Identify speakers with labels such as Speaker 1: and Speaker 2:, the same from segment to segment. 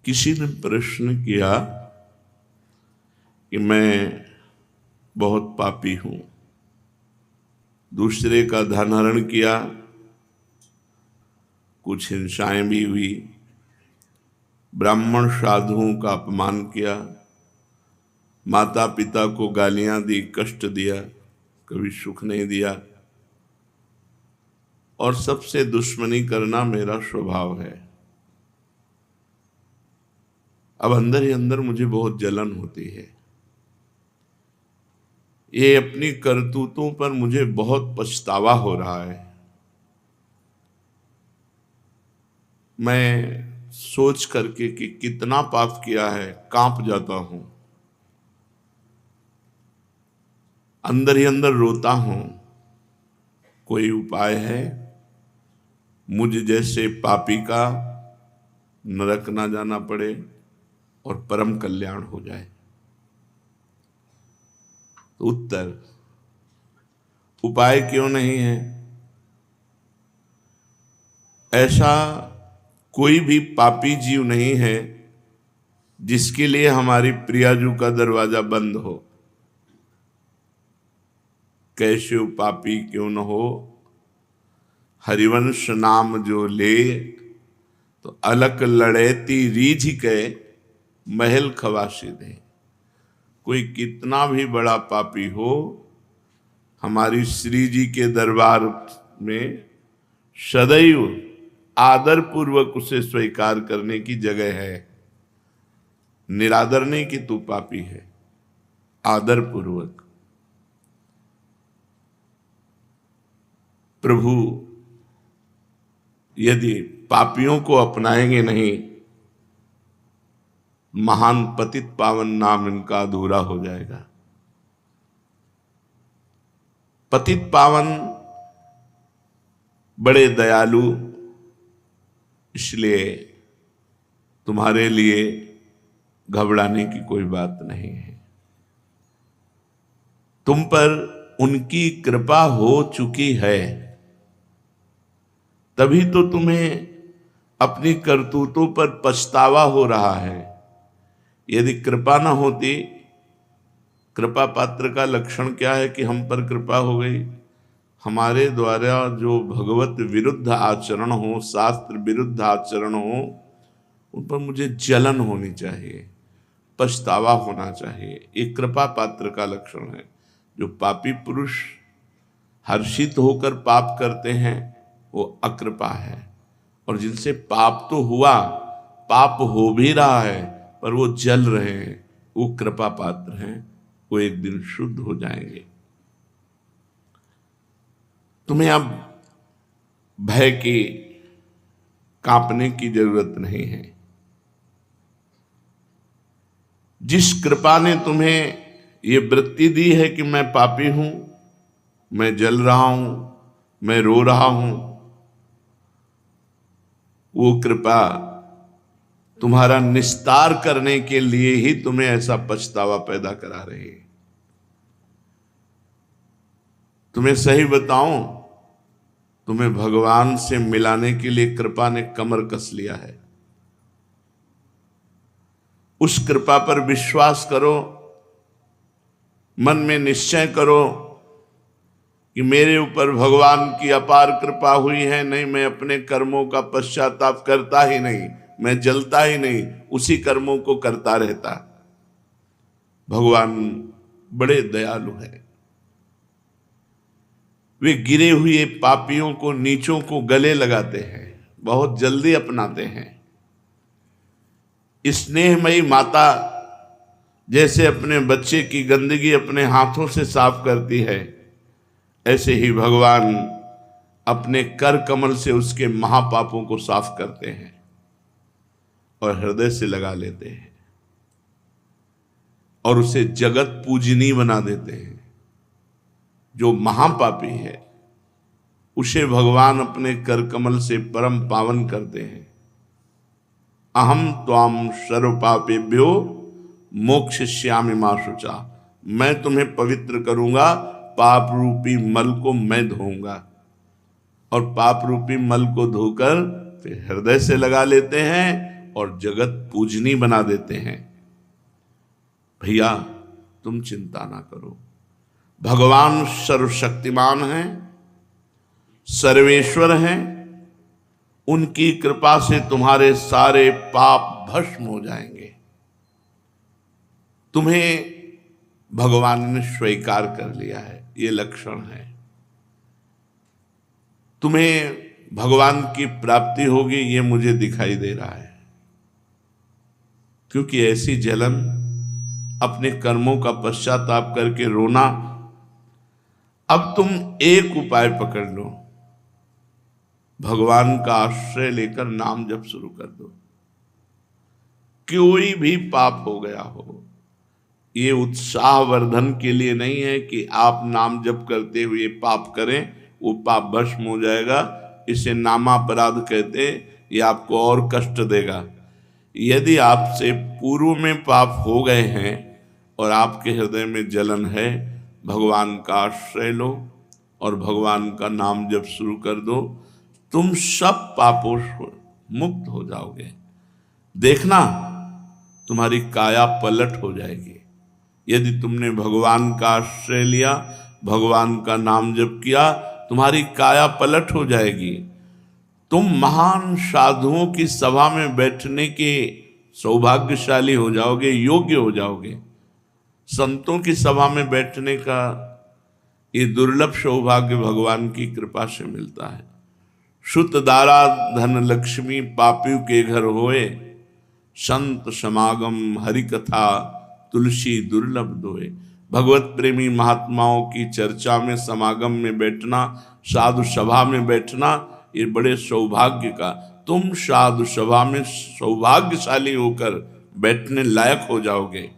Speaker 1: किसी ने प्रश्न किया कि मैं बहुत पापी हूं, दूसरे का धन हरण किया, कुछ हिंसाएं भी हुई, ब्राह्मण साधुओं का अपमान किया, माता पिता को गालियां दी, कष्ट दिया, कभी सुख नहीं दिया, और सबसे दुश्मनी करना मेरा स्वभाव है। अब अंदर ही अंदर मुझे बहुत जलन होती है। ये अपनी करतूतों पर मुझे बहुत पछतावा हो रहा है। मैं सोच करके कि कितना पाप किया है कांप जाता हूं, अंदर ही अंदर रोता हूं। कोई उपाय है मुझ जैसे पापी का नरक ना जाना पड़े और परम कल्याण हो जाए? तो उत्तर, उपाय क्यों नहीं है? ऐसा कोई भी पापी जीव नहीं है जिसके लिए हमारी प्रियाजू का दरवाजा बंद हो। कैसे पापी क्यों न हो, हरिवंश नाम जो ले, तो अलक लड़ेती रीझ के महल खवासी दे। कोई कितना भी बड़ा पापी हो, हमारी श्री जी के दरबार में सदैव आदर पूर्वक उसे स्वीकार करने की जगह है। निरादर नहीं कि तू पापी है, आदर पूर्वक। प्रभु यदि पापियों को अपनाएंगे नहीं, महान पतित पावन नाम इनका अधूरा हो जाएगा। पतित पावन बड़े दयालु, इसलिए तुम्हारे लिए घबराने की कोई बात नहीं है। तुम पर उनकी कृपा हो चुकी है, तभी तो तुम्हें अपनी करतूतों पर पछतावा हो रहा है। यदि कृपा न होती, कृपा पात्र का लक्षण क्या है कि हम पर कृपा हो गई। हमारे द्वारा जो भगवत विरुद्ध आचरण हो, शास्त्र विरुद्ध आचरण हो, उन पर मुझे जलन होनी चाहिए, पछतावा होना चाहिए। एक कृपा पात्र का लक्षण है। जो पापी पुरुष हर्षित होकर पाप करते हैं वो अकृपा है, और जिनसे पाप तो हुआ, पाप हो भी रहा है, पर वो जल रहे हैं, वो कृपा पात्र हैं। वो एक दिन शुद्ध हो जाएंगे। तुम्हें अब भय की, कांपने की जरूरत नहीं है। जिस कृपा ने तुम्हें ये वृत्ति दी है कि मैं पापी हूं, मैं जल रहा हूं, मैं रो रहा हूं, वो कृपा तुम्हारा निस्तार करने के लिए ही तुम्हें ऐसा पछतावा पैदा करा रही है। तुम्हें सही बताऊं, तुम्हें भगवान से मिलाने के लिए कृपा ने कमर कस लिया है। उस कृपा पर विश्वास करो, मन में निश्चय करो कि मेरे ऊपर भगवान की अपार कृपा हुई है। नहीं, मैं अपने कर्मों का पश्चाताप करता ही नहीं, मैं जलता ही नहीं, उसी कर्मों को करता रहता। भगवान बड़े दयालु हैं। वे गिरे हुए पापियों को, नीचों को गले लगाते हैं, बहुत जल्दी अपनाते हैं। स्नेहमयी माता जैसे अपने बच्चे की गंदगी अपने हाथों से साफ करती है, ऐसे ही भगवान अपने कर कमल से उसके महापापों को साफ करते हैं और हृदय से लगा लेते हैं, और उसे जगत पूजनीय बना देते हैं। जो महापापी है उसे भगवान अपने कर कमल से परम पावन करते हैं। अहम त्वाम सर्वपापेभ्यो मोक्षयिष्यामि मा शुचा। मैं तुम्हें पवित्र करूंगा, पाप रूपी मल को मैं धोऊंगा। और पाप रूपी मल को धोकर फिर हृदय से लगा लेते हैं और जगत पूजनी बना देते हैं। भैया तुम चिंता ना करो, भगवान सर्वशक्तिमान हैं, सर्वेश्वर हैं, उनकी कृपा से तुम्हारे सारे पाप भस्म हो जाएंगे। तुम्हें भगवान ने स्वीकार कर लिया है, ये लक्षण है। तुम्हें भगवान की प्राप्ति होगी, ये मुझे दिखाई दे रहा है। क्योंकि ऐसी जलन, अपने कर्मों का पश्चाताप करके रोना। अब तुम एक उपाय पकड़ लो, भगवान का आश्रय लेकर नाम जप शुरू कर दो। कोई भी पाप हो गया हो, ये उत्साहवर्धन के लिए नहीं है कि आप नाम जप करते हुए पाप करें, वो पाप भस्म हो जाएगा। इसे नामापराध कहते हैं, ये आपको और कष्ट देगा। यदि आपसे पूर्व में पाप हो गए हैं और आपके हृदय में जलन है, भगवान का आश्रय लो और भगवान का नाम जप शुरू कर दो, तुम सब पापों से मुक्त हो जाओगे। देखना तुम्हारी काया पलट हो जाएगी। यदि तुमने भगवान का आश्रय लिया, भगवान का नाम जप किया, तुम्हारी काया पलट हो जाएगी। तुम महान साधुओं की सभा में बैठने के सौभाग्यशाली हो जाओगे, योग्य हो जाओगे। संतों की सभा में बैठने का ये दुर्लभ सौभाग्य भगवान की कृपा से मिलता है। सुत दारा धन लक्ष्मी पापियों के घर होए, संत समागम हरि कथा तुलसी दुर्लभ दोए। भगवत प्रेमी महात्माओं की चर्चा में, समागम में बैठना, साधु सभा में बैठना, ये बड़े सौभाग्य का। तुम साधु सभा में सौभाग्यशाली होकर बैठने लायक हो जाओगे।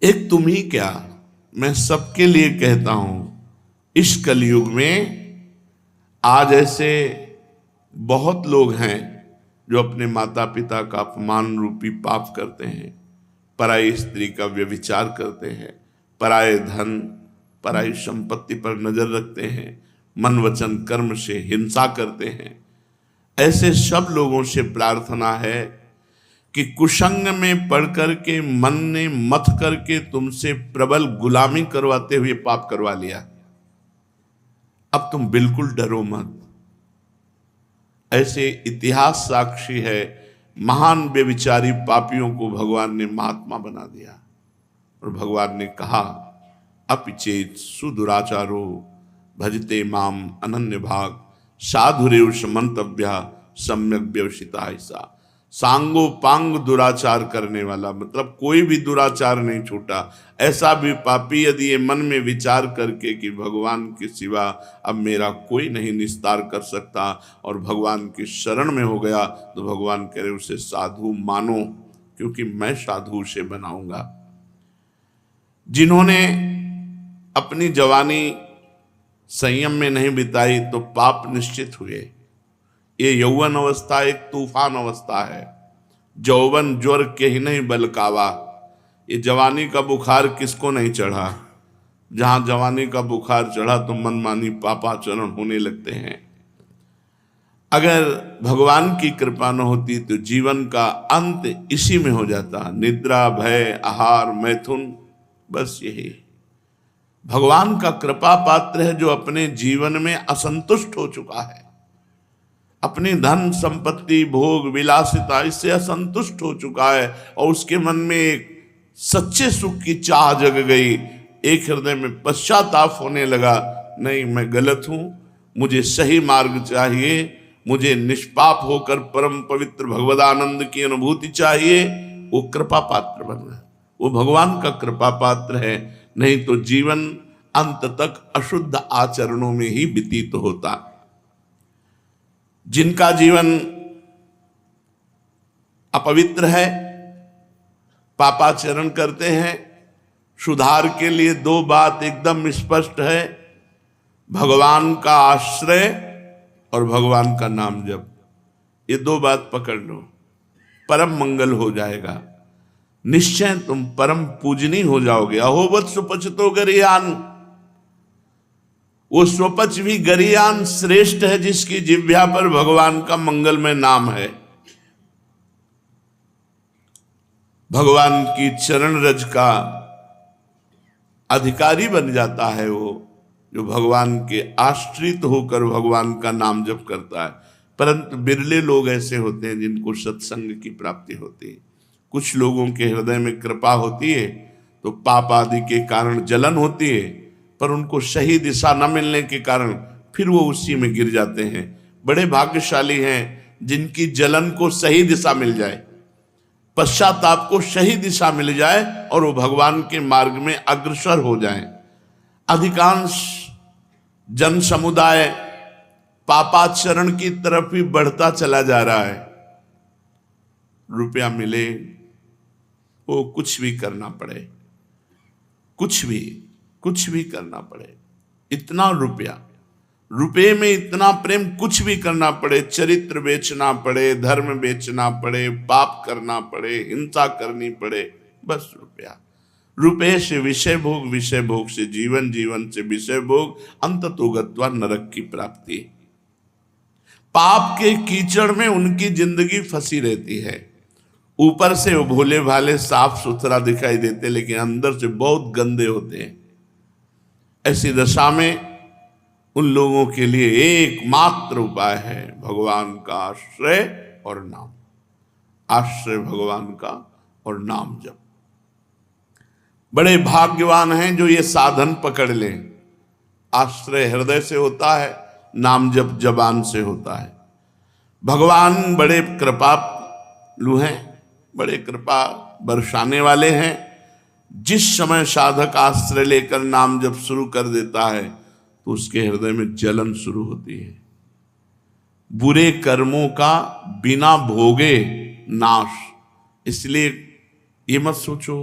Speaker 1: एक तुम ही क्या, मैं सबके लिए कहता हूं, इस कलयुग में आज ऐसे बहुत लोग हैं जो अपने माता पिता का अपमान रूपी पाप करते हैं, पराई स्त्री का व्यभिचार करते हैं, पराये धन पराई संपत्ति पर नजर रखते हैं, मन वचन कर्म से हिंसा करते हैं। ऐसे सब लोगों से प्रार्थना है कि कुसंग में पढ़ करके, मन ने मथ करके तुमसे प्रबल गुलामी करवाते हुए पाप करवा लिया, अब तुम बिल्कुल डरो मत। ऐसे इतिहास साक्षी है, महान व्यभिचारी पापियों को भगवान ने महात्मा बना दिया। और भगवान ने कहा, अपिचेत सुदुराचारो भजते माम अनन्य भाग, साधुरेव समंतव्या सम्यक व्यवसिता ऐसा। सांगो पांग दुराचार करने वाला, मतलब कोई भी दुराचार नहीं छूटा। ऐसा भी पापी यदि ये मन में विचार करके कि भगवान के सिवा अब मेरा कोई नहीं निस्तार कर सकता और भगवान की शरण में हो गया, तो भगवान कह रहे उसे साधु मानो, क्योंकि मैं साधु से बनाऊंगा। जिन्होंने अपनी जवानी संयम में नहीं बिताई तो पाप निश्चित हुए। ये यौवन अवस्था एक तूफान अवस्था है। जौवन ज्वर के ही नहीं बलकावा। ये जवानी का बुखार किसको नहीं चढ़ा? जहां जवानी का बुखार चढ़ा तो मनमानी पापाचरण होने लगते हैं। अगर भगवान की कृपा न होती तो जीवन का अंत इसी में हो जाता। निद्रा, भय, आहार, मैथुन, बस यही। भगवान का कृपा पात्र है जो अपने जीवन में असंतुष्ट हो चुका है, अपनी धन संपत्ति भोग विलासिता इससे असंतुष्ट हो चुका है और उसके मन में एक सच्चे सुख की चाह जग गई। एक हृदय में पश्चाताप होने लगा, नहीं मैं गलत हूं, मुझे सही मार्ग चाहिए, मुझे निष्पाप होकर परम पवित्र भगवदानंद की अनुभूति चाहिए। वो कृपा पात्र बन गया, वो भगवान का कृपा पात्र है। नहीं तो जीवन अंत तक अशुद्ध आचरणों में ही व्यतीत होता। जिनका जीवन अपवित्र है, पापाचरण करते हैं, सुधार के लिए दो बात एकदम स्पष्ट है, भगवान का आश्रय और भगवान का नाम जप। ये दो बात पकड़ लो, परम मंगल हो जाएगा। निश्चय तुम परम पूजनी हो जाओगे। अहोवत सुपचितो गरियान, वो स्वपच भी गरियान श्रेष्ठ है जिसकी जिह्वा पर भगवान का मंगलमय नाम है। भगवान की चरण रज का अधिकारी बन जाता है वो, जो भगवान के आश्रित होकर भगवान का नाम जप करता है। परंतु बिरले लोग ऐसे होते हैं जिनको सत्संग की प्राप्ति होती है। कुछ लोगों के हृदय में कृपा होती है तो पाप आदि के कारण जलन होती है, पर उनको सही दिशा न मिलने के कारण फिर वो उसी में गिर जाते हैं। बड़े भाग्यशाली हैं जिनकी जलन को सही दिशा मिल जाए, पश्चाताप को सही दिशा मिल जाए और वो भगवान के मार्ग में अग्रसर हो जाएं। अधिकांश जन समुदाय पापाचरण की तरफ ही बढ़ता चला जा रहा है। रुपया मिले वो कुछ भी करना पड़े, कुछ भी करना पड़े, इतना रुपये में इतना प्रेम, कुछ भी करना पड़े, चरित्र बेचना पड़े, धर्म बेचना पड़े, पाप करना पड़े, हिंसा करनी पड़े, बस रुपये से विषय भोग, विषय भोग से जीवन, जीवन से विषय भोग, अंततो गत्वा नरक की प्राप्ति। पाप के कीचड़ में उनकी जिंदगी फंसी रहती है। ऊपर से वो भोले भाले साफ सुथरा दिखाई देते, लेकिन अंदर से बहुत गंदे होते हैं। ऐसी दशा में उन लोगों के लिए एकमात्र उपाय है भगवान का आश्रय और नाम, आश्रय भगवान का और नाम जप। बड़े भाग्यवान हैं जो ये साधन पकड़ लें। आश्रय हृदय से होता है, नाम जप जबान से होता है। भगवान बड़े कृपालु हैं, बड़े कृपा बरसाने वाले हैं। जिस समय साधक आश्रय लेकर नाम जप शुरू कर देता है तो उसके हृदय में जलन शुरू होती है। बुरे कर्मों का बिना भोगे नाश। इसलिए ये मत सोचो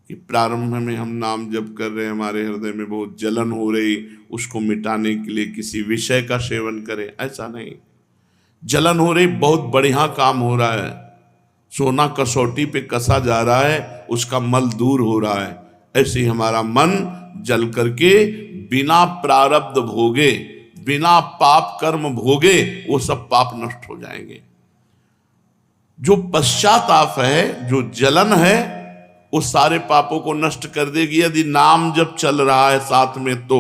Speaker 1: कि प्रारंभ में हम नाम जप कर रहे हैं, हमारे हृदय में बहुत जलन हो रही, उसको मिटाने के लिए किसी विषय का सेवन करें, ऐसा नहीं। जलन हो रही, बहुत बढ़िया काम हो रहा है, सोना कसौटी पे कसा जा रहा है, उसका मल दूर हो रहा है। ऐसे ही हमारा मन जल करके बिना प्रारब्ध भोगे, बिना पाप कर्म भोगे, वो सब पाप नष्ट हो जाएंगे। जो पश्चाताप है, जो जलन है, वो सारे पापों को नष्ट कर देगी यदि नाम जब चल रहा है साथ में। तो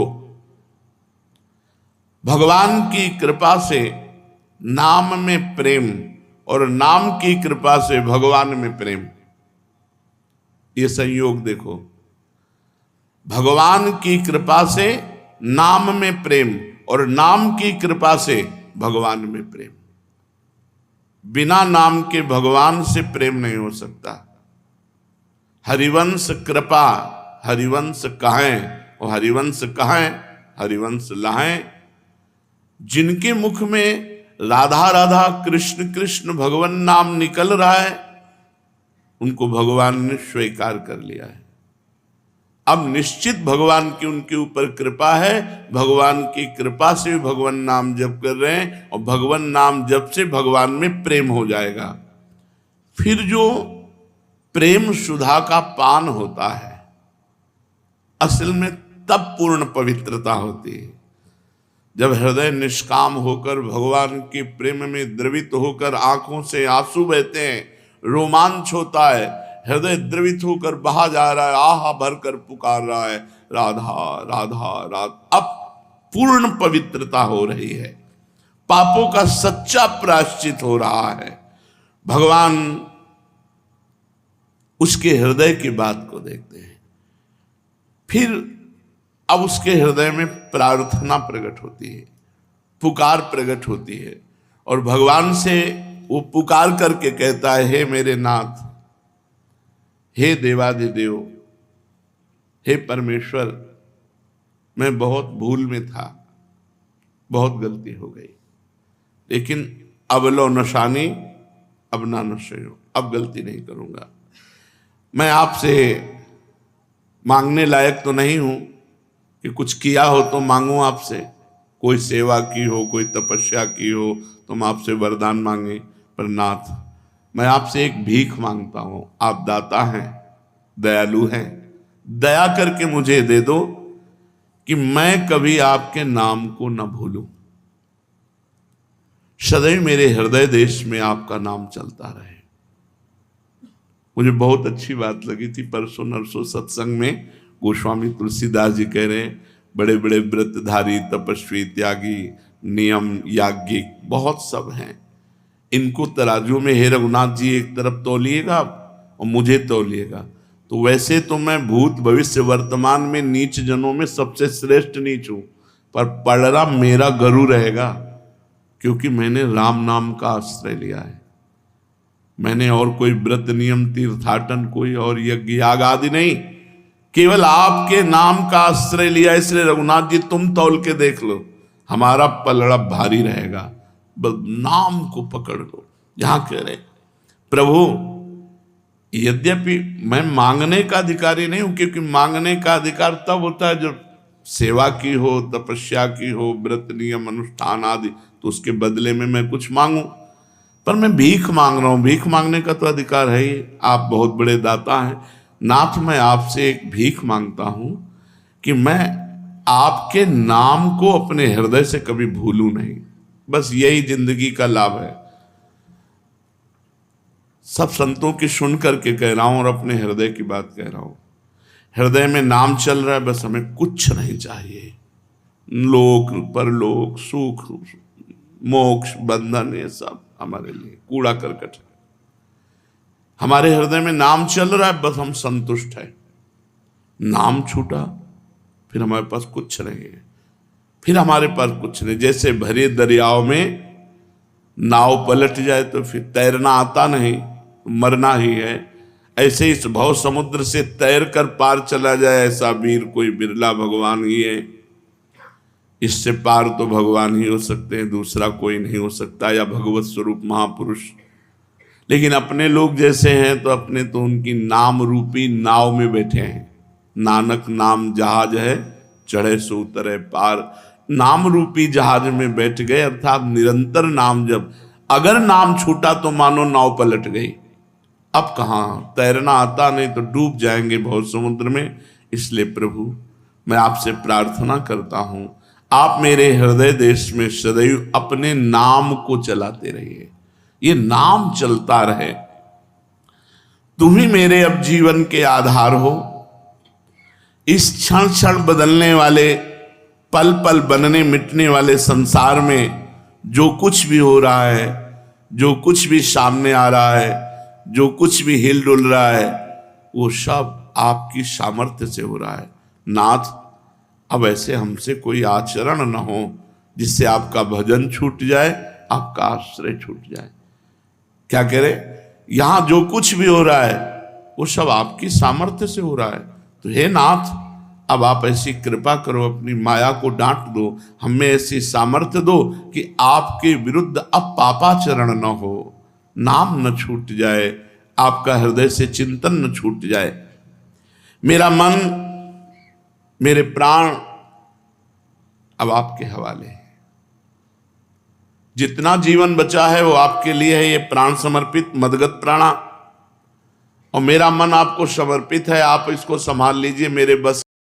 Speaker 1: भगवान की कृपा से नाम में प्रेम और नाम की कृपा से भगवान में प्रेम, ये संयोग देखो। भगवान की कृपा से नाम में प्रेम और नाम की कृपा से भगवान में प्रेम। बिना नाम के भगवान से प्रेम नहीं हो सकता। हरिवंश कृपा, हरिवंश कहें और हरिवंश कहें, हरिवंश लाहें। जिनके मुख में राधा राधा कृष्ण कृष्ण भगवान नाम निकल रहा है, उनको भगवान ने स्वीकार कर लिया है। अब निश्चित भगवान की उनके ऊपर कृपा है, भगवान की कृपा से भगवान नाम जप कर रहे हैं और भगवान नाम जप से भगवान में प्रेम हो जाएगा। फिर जो प्रेम सुधा का पान होता है, असल में तब पूर्ण पवित्रता होती है जब हृदय निष्काम होकर भगवान के प्रेम में द्रवित होकर आंखों से आंसू बहते हैं, रोमांच होता है, हृदय द्रवित होकर बहा जा रहा है, आहा भर कर पुकार रहा है, राधा राधा राधा। अब पूर्ण पवित्रता हो रही है, पापों का सच्चा प्रायश्चित हो रहा है। भगवान उसके हृदय की बात को देखते हैं। फिर अब उसके हृदय में प्रार्थना प्रकट होती है, पुकार प्रकट होती है और भगवान से वो पुकार करके कहता है, हे मेरे नाथ, हे देवाधिदेव, हे परमेश्वर, मैं बहुत भूल में था, बहुत गलती हो गई, लेकिन अब लो नशानी अब ना नशयो, अब गलती नहीं करूंगा। मैं आपसे मांगने लायक तो नहीं हूं कि कुछ किया हो तो मांगूं आपसे, कोई सेवा की हो, कोई तपस्या की हो तो हम आपसे वरदान मांगे, पर नाथ मैं आपसे एक भीख मांगता हूं। आप दाता हैं, दयालु हैं, दया करके मुझे दे दो कि मैं कभी आपके नाम को न भूलूं, सदैव मेरे हृदय देश में आपका नाम चलता रहे। मुझे बहुत अच्छी बात लगी थी परसों नरसों सत्संग में, गोस्वामी तुलसीदास जी कह रहे हैं बड़े बड़े व्रतधारी, तपस्वी, त्यागी, नियम, याज्ञिक बहुत सब हैं, इनको तराजू में हे रघुनाथ जी एक तरफ तौलिएगा और मुझे तौलिएगा। तो वैसे तो मैं भूत भविष्य वर्तमान में नीच जनों में सबसे श्रेष्ठ नीच हूं, पर पलड़ा मेरा गरु रहेगा, क्योंकि मैंने राम नाम का आश्रय लिया है। मैंने और कोई व्रत नियम तीर्थाटन कोई और यज्ञ याग आदि नहीं, केवल आपके नाम का आश्रय लिया। इसलिए रघुनाथ जी तुम तौल के देख लो, हमारा पलड़ा भारी रहेगा, बस नाम को पकड़ लो। यहां कह रहे प्रभु यद्यपि मैं मांगने का अधिकारी नहीं हूं, क्योंकि मांगने का अधिकार तब होता है जब सेवा की हो, तपस्या की हो, व्रत नियम अनुष्ठान आदि, तो उसके बदले में मैं कुछ मांगू। पर मैं भीख मांग रहा हूं, भीख मांगने का तो अधिकार है ही, आप बहुत बड़े दाता हैं। नाथ मैं आपसे एक भीख मांगता हूं कि मैं आपके नाम को अपने हृदय से कभी भूलूं नहीं, बस यही जिंदगी का लाभ है। सब संतों की सुन करके कह रहा हूं और अपने हृदय की बात कह रहा हूं। हृदय में नाम चल रहा है, बस हमें कुछ नहीं चाहिए, लोक परलोक सुख मोक्ष बंधन ये सब हमारे लिए कूड़ा करकट है। हमारे हृदय में नाम चल रहा है, बस हम संतुष्ट है। नाम छूटा फिर हमारे पास कुछ नहीं है, फिर हमारे पास कुछ नहीं। जैसे भरे दरियाओं में नाव पलट जाए तो फिर तैरना आता नहीं, मरना ही है। ऐसे इस भव समुद्र से तैर कर पार चला जाए ऐसा वीर कोई बिरला भगवान ही है। इससे पार तो भगवान ही हो सकते हैं, दूसरा कोई नहीं हो सकता, या भगवत स्वरूप महापुरुष। लेकिन अपने लोग जैसे हैं तो अपने तो उनकी नाम रूपी नाव में बैठे हैं। नानक नाम जहाज है, चढ़े सो उतरे पार। नाम रूपी जहाज में बैठ गए, अर्थात निरंतर नाम। जब अगर नाम छूटा तो मानो नाव पलट गई। अब कहाँ तैरना आता नहीं तो डूब जाएंगे भव समुद्र में। इसलिए प्रभु मैं आपसे प्रार्थना करता हूं, आप मेरे हृदय देश में सदैव अपने नाम को चलाते रहिए, ये नाम चलता रहे। तुम ही मेरे अब जीवन के आधार हो। इस क्षण क्षण बदलने वाले, पल पल बनने मिटने वाले संसार में जो कुछ भी हो रहा है, जो कुछ भी सामने आ रहा है, जो कुछ भी हिल डुल रहा है, वो सब आपकी सामर्थ्य से हो रहा है। नाथ अब ऐसे हमसे कोई आचरण न हो जिससे आपका भजन छूट जाए, आपका आश्रय छूट जाए। क्या कह रहे, यहां जो कुछ भी हो रहा है वो सब आपकी सामर्थ्य से हो रहा है। तो हे नाथ अब आप ऐसी कृपा करो, अपनी माया को डांट दो, हमें ऐसी सामर्थ्य दो कि आपके विरुद्ध अब पापाचरण न हो, नाम न छूट जाए, आपका हृदय से चिंतन न छूट जाए। मेरा मन मेरे प्राण अब आपके हवाले है। जितना जीवन बचा है वो आपके लिए है, ये प्राण समर्पित मदगत प्राणा। और मेरा मन आपको समर्पित है, आप इसको संभाल लीजिए, मेरे बस